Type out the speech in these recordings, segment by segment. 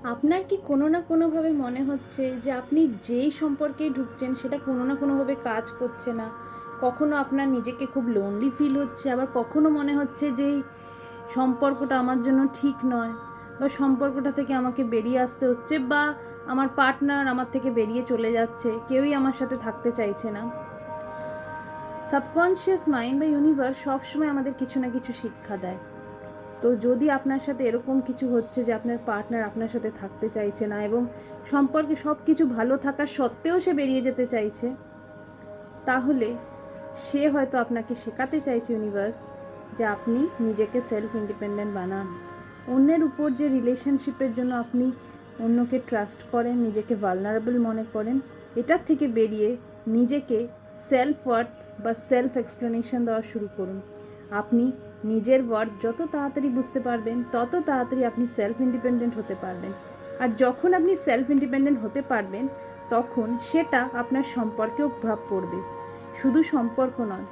আপনার কি কোনো না কোনোভাবে মনে হচ্ছে যে আপনি যেই সম্পর্কেই ঢুকছেন সেটা কোনো না কোনোভাবে কাজ করছে না? কখনো আপনার নিজেকে খুব লোনলি ফিল হচ্ছে, আবার কখনো মনে হচ্ছে যে এই সম্পর্কটা আমার জন্য ঠিক নয়, বা সম্পর্কটা থেকে আমাকে বেরিয়ে আসতে হচ্ছে, বা আমার পার্টনার আমার থেকে বেরিয়ে চলে যাচ্ছে, কেউই আমার সাথে থাকতে চাইছে না। সাবকনশিয়াস মাইন্ড বা ইউনিভার্স সবসময় আমাদের কিছু না কিছু শিক্ষা দেয়। তো যদি আপনার সাথে এরকম কিছু হচ্ছে যে আপনার পার্টনার আপনার সাথে থাকতে চাইছে না এবং সম্পর্কে সব কিছু ভালো থাকা সত্ত্বেও সে বেরিয়ে যেতে চাইছে, তাহলে সে হয়তো আপনাকে শেখাতে চাইছে ইউনিভার্স যে আপনি নিজেকে সেলফ ইন্ডিপেন্ডেন্ট বানান। অন্যের উপর যে রিলেশনশিপের জন্য আপনি অন্যকে ট্রাস্ট করেন, নিজেকে ভালনারেবল মনে করেন, এটার থেকে বেরিয়ে নিজেকে সেলফ ওয়ার্থ বা সেলফ এক্সপ্লেনেশন দেওয়া শুরু করুন। আপনি নিজের ওয়ার্থ যত তাড়াতাড়ি বুঝতে পারবেন, তত তাড়াতাড়ি আপনি সেলফ ইন্ডিপেন্ডেন্ট হতে পারবেন। আর যখন আপনি সেলফ ইন্ডিপেন্ডেন্ট হতে পারবেন, তখন সেটা আপনার সম্পর্কেও প্রভাব পড়বে। শুধু সম্পর্ক নয়,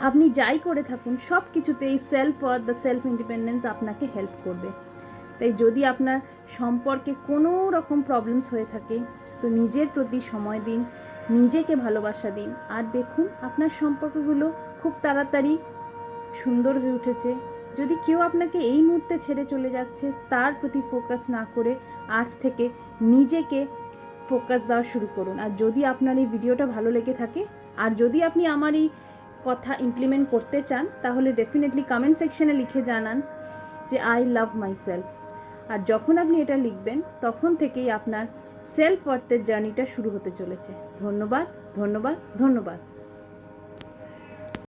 আপনি যাই করে থাকুন সব কিছুতে এই সেলফ ওয়ার্থ বা সেলফ ইন্ডিপেন্ডেন্স আপনাকে হেল্প করবে। তাই যদি আপনার সম্পর্কে কোনো রকম প্রবলেমস হয়ে থাকে, তো নিজের প্রতি সময় দিন, নিজেকে ভালোবাসা দিন, আর দেখুন আপনার সম্পর্কগুলো খুব তাড়াতাড়ি সুন্দর হয়ে উঠেছে। যদি কেউ আপনাকে এই মুহূর্তে ছেড়ে চলে যাচ্ছে, তার প্রতি ফোকাস না করে আজ থেকে নিজেকে ফোকাস দেওয়া শুরু করুন। আর যদি আপনার এই ভিডিওটা ভালো লেগে থাকে, আর যদি আপনি আমার এই কথা ইমপ্লিমেন্ট করতে চান, তাহলে ডেফিনেটলি কমেন্ট সেকশনে লিখে জানান যে আই লাভ মাই সেলফ। আর যখন আপনি এটা লিখবেন, তখন থেকেই আপনার সেলফ ওয়ার্থের জার্নিটা শুরু হতে চলেছে। ধন্যবাদ, ধন্যবাদ, ধন্যবাদ।